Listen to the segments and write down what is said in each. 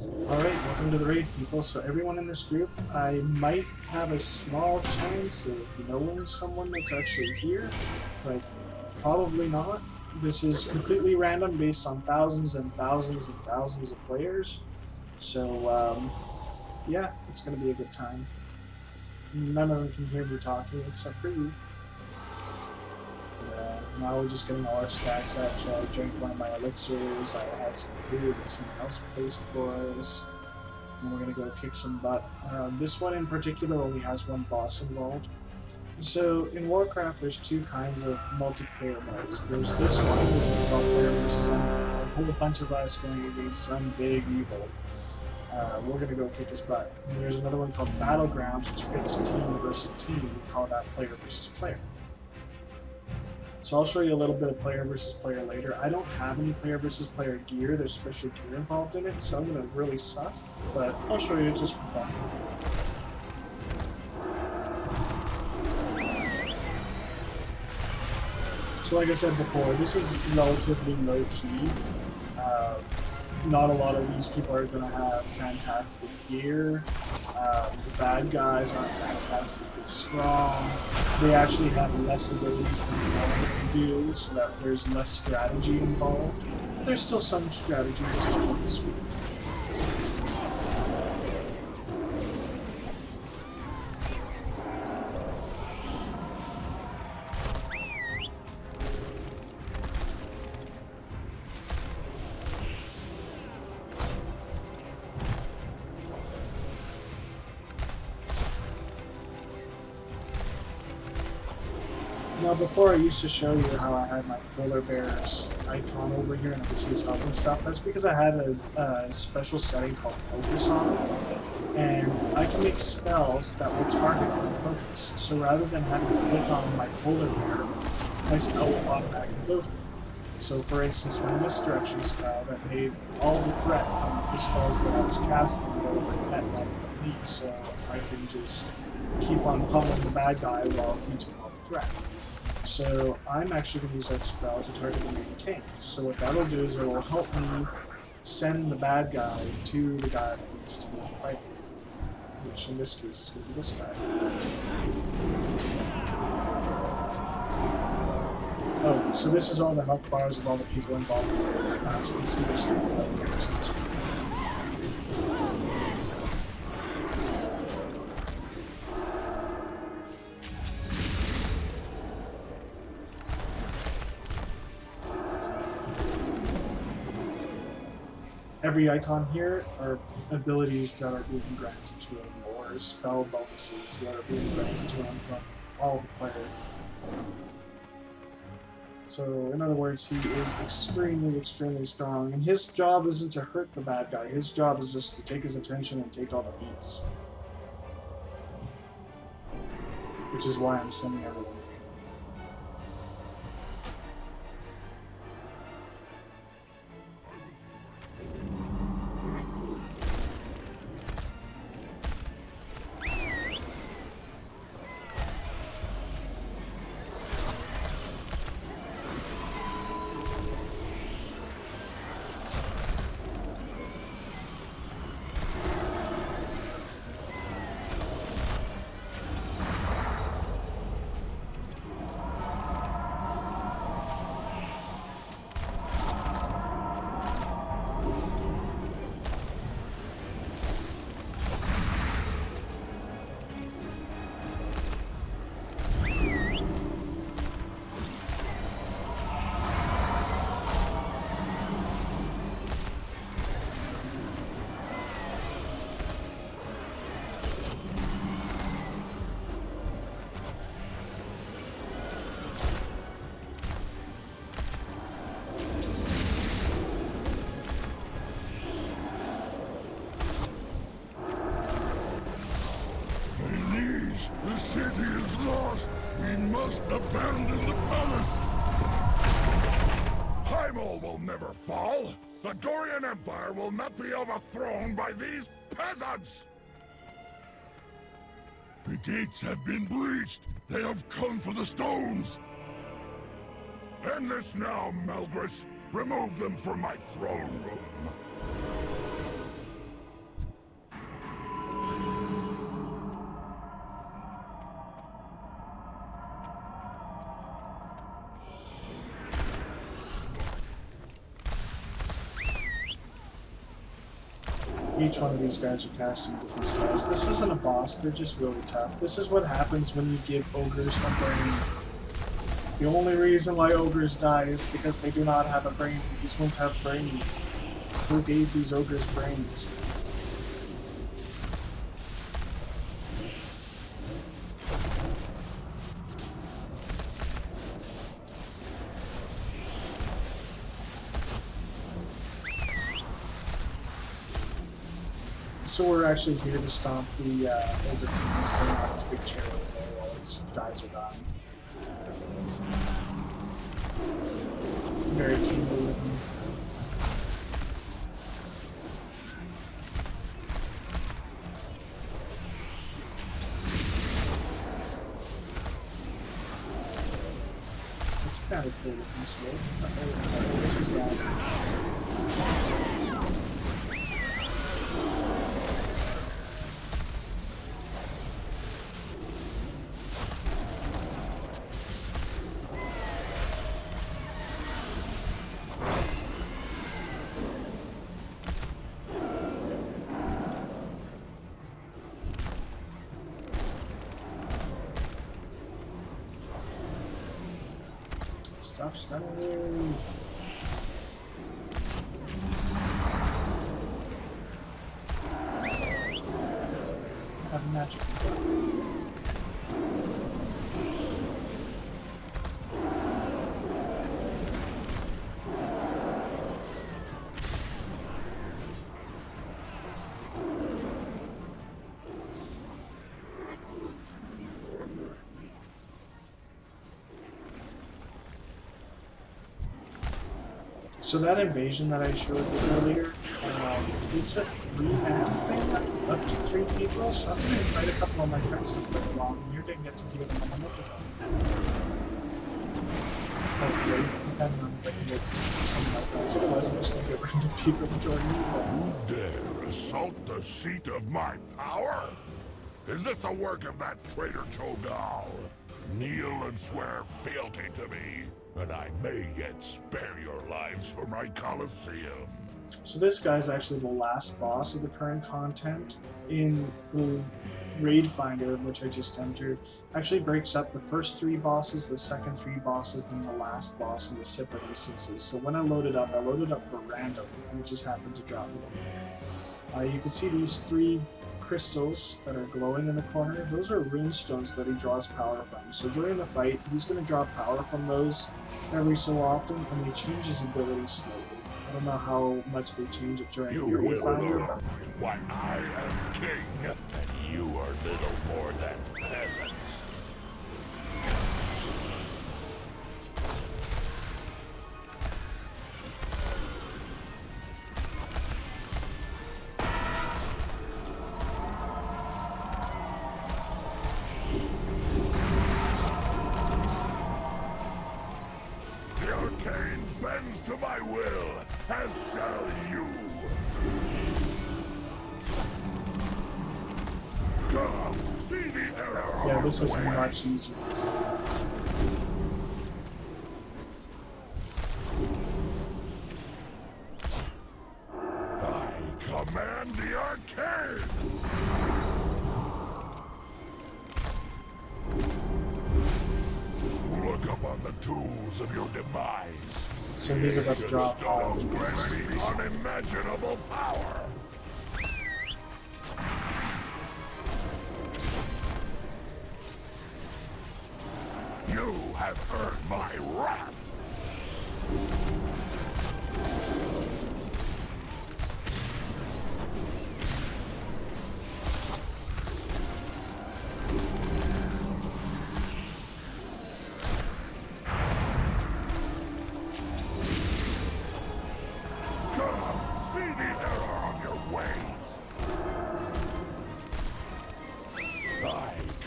Alright, welcome to the raid, people. So everyone in this group, I might have a small chance of knowing someone that's actually here, but probably not. This is completely random based on thousands and thousands and thousands of players. So, yeah, it's going to be a good time. None of them can hear me talking except for you. Now we're just getting all our stacks up, so I drank one of my elixirs, I had some food that someone else placed for us. And we're going to go kick some butt. This one in particular only has one boss involved. So in Warcraft, there's two kinds of multiplayer modes. There's this one, which we call player versus enemy. A whole bunch of us going against some big evil. We're going to go kick his butt. And there's another one called Battlegrounds, which pits team versus team. We call that player versus player. So I'll show you a little bit of player versus player later. I don't have any player versus player gear. There's special gear involved in it, so I'm going to really suck. But I'll show you just for fun. So like I said before, this is relatively low-key. Not a lot of these people are going to have fantastic gear. The bad guys aren't fantastically strong. They actually have less abilities than the normal can do, so that there's less strategy involved. But there's still some strategy just to keep it sweet. Now before I used to show you how I had my polar bear's icon over here and I could see his health and stuff, that's because I had a special setting called Focus on it, and I can make spells that will target my focus. So rather than having to click on my polar bear, my spell will automatically go to it. So for instance, my misdirection spell that made all the threat from the spells that I was casting go to my pet rather than me, so I can just keep on pummeling the bad guy while he took all the threat. So I'm actually going to use that spell to target the main tank. So what that'll do is it will help me send the bad guy to the guy that needs to be fighting, which in this case is going to be this guy. Oh, so this is all the health bars of all the people involved in it right now, so you can see their strength levels. Every icon here are abilities that are being granted to him, or spell bonuses that are being granted to him from all the player. So, in other words, he is extremely, extremely strong, and his job isn't to hurt the bad guy, his job is just to take his attention and take all the beats. Which is why I'm sending everyone. The city is lost! We must abandon the palace! Heimel will never fall! The Dorian Empire will not be overthrown by these peasants! The gates have been breached! They have come for the stones! End this now, Melgris! Remove them from my throne room! Each one of these guys are casting different spells. This isn't a boss, they're just really tough. This is what happens when you give ogres a brain. The only reason why ogres die is because they do not have a brain. These ones have brains. Who gave these ogres brains? So we're actually here to stomp the ogre king sitting on his big chair over there while his guys are dying. Very kingly looking. This kind of cool looking sword. Oh, this is bad. Stop stunning. Have magic. So that invasion that I showed you earlier, it's a 3-man thing, up to 3 people, so I'm going to invite a couple of my friends to play along, and you're going to get to hear them on the microphone. Hopefully, depending on if I can get some of my friends. Otherwise, I'm just going to get random people to join me. You dare assault the seat of my power? Is this the work of that traitor Cho'Gall? Kneel and swear fealty to me, and I may yet spare your lives for my Colosseum. So this guy's actually the last boss of the current content. In the raid finder, which I just entered, actually breaks up the first 3 bosses, the second 3 bosses, then the last boss into separate instances. So when I loaded up for random, and it just happened to drop me over here. You can see these 3 crystals that are glowing in the corner. Those are rune stones that he draws power from. So during the fight, he's going to draw power from those every so often, and they change his abilities slowly. I don't know how much they change it during your raid finder. Why, I am king, and you are little more than peasants. Bends to my will, as shall you. Come, see the error. Yeah, this is much easier. I command the arcade. Look upon the tools of your demise. So he's about to drop stones granting unimaginable power. You have earned my wrath.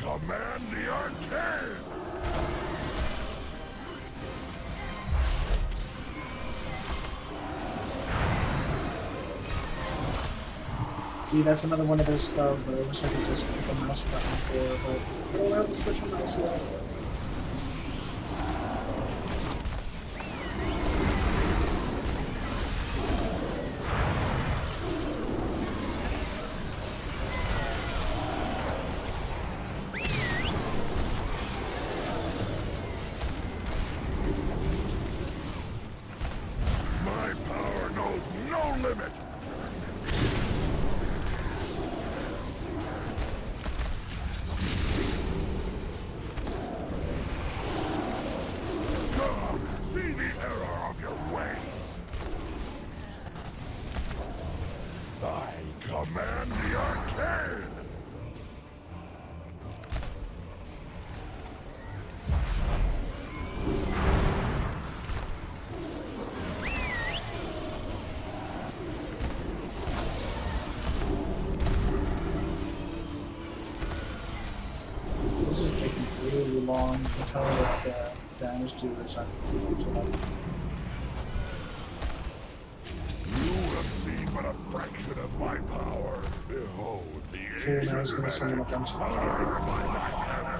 Command the arcade! See, that's another one of those spells that I wish I could just click a mouse button for, but I don't have the special mouse yet. limit! Come, see the error of your ways! I command the arcane! This is taking really long to tell what the damage dealers are doing to them. You have seen but a fraction of my power. Behold the Okay, now he's gonna send him a bunch of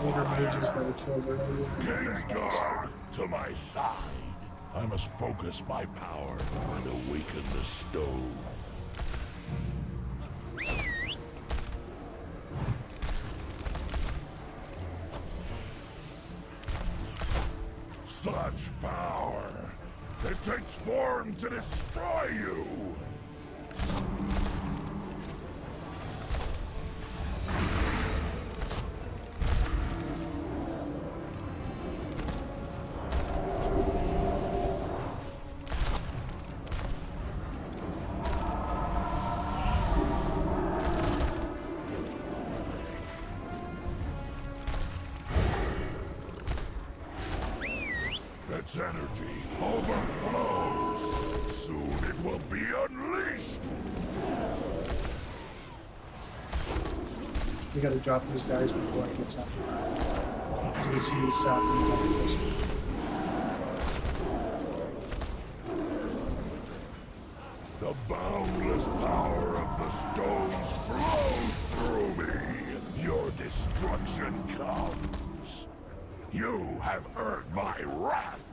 ogre mages that we killed earlier. King's Guard to my side. I must focus my power and awaken the stone. Such power! It takes form to destroy you! Its energy overflows. Soon it will be unleashed. We gotta drop these guys before it gets up. As you can see, he's sapping the first. The boundless power of the stones flows through me. Your destruction comes. You have earned my wrath.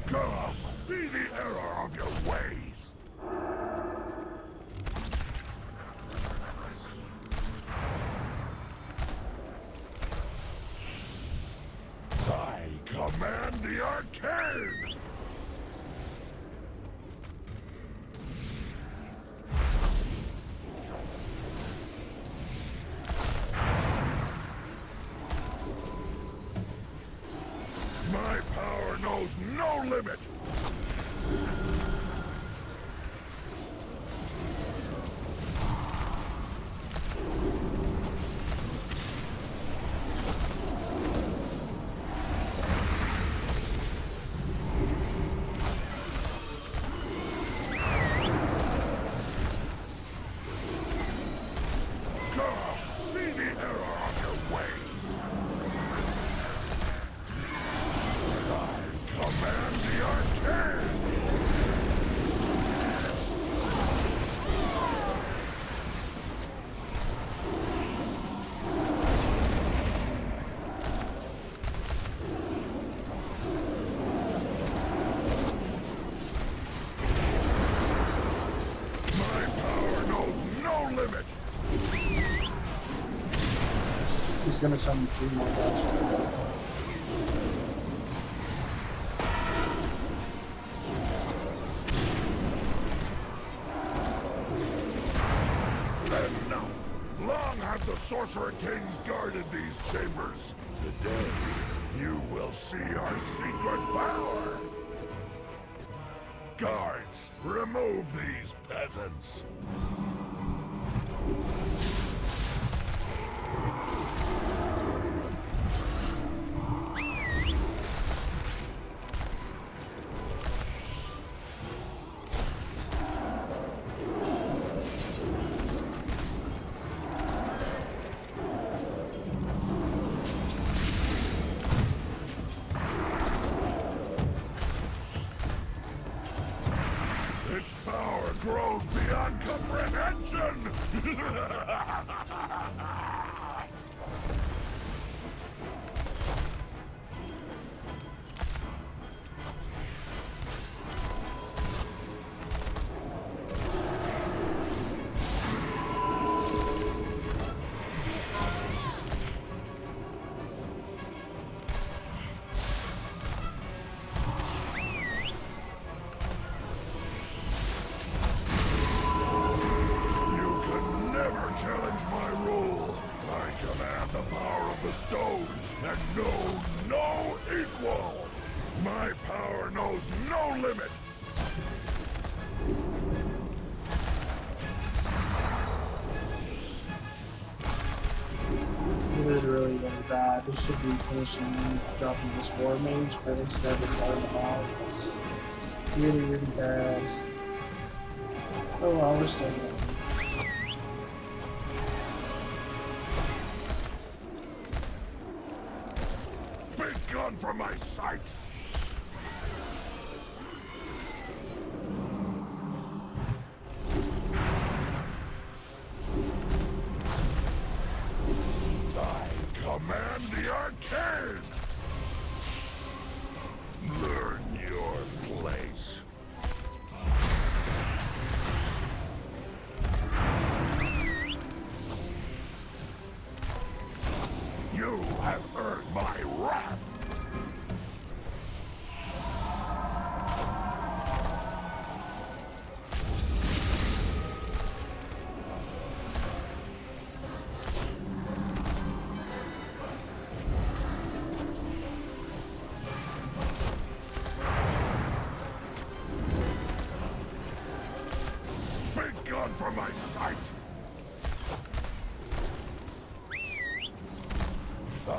Come, see the error of your ways. I command the arcane! My power knows no limit! Come, see the error of your ways! I command the arcane! My power knows no limit! He's gonna summon 3 more guys. Enough! Long have the Sorcerer Kings guarded these chambers. Today, you will see our secret power. Guards, remove these peasants. Its power grows beyond comprehension! stones and know no equal. My power knows no limit. This is really, really bad. We should be finishing dropping this war mage, but instead we're fighting the boss. That's really, really bad. Oh well, we're still going. Be gone from my sight! I command the arcane! Learn your place. You have earned my wrath! Be gone from my sight! I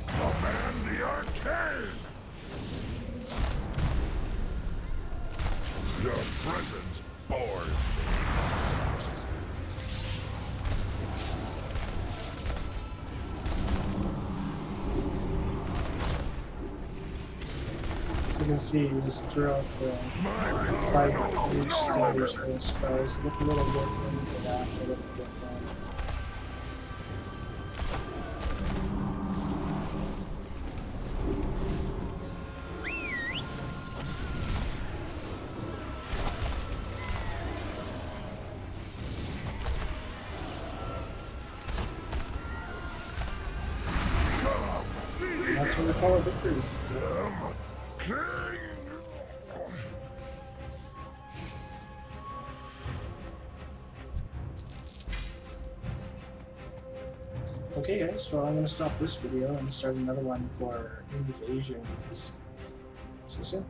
command the arcane! Your presence bores me. So you can see just throughout the fight, each stage the spells look a little different, the after look different. That's what we call a victory. King! Okay guys, well I'm going to stop this video and start another one for Invasion. See you soon.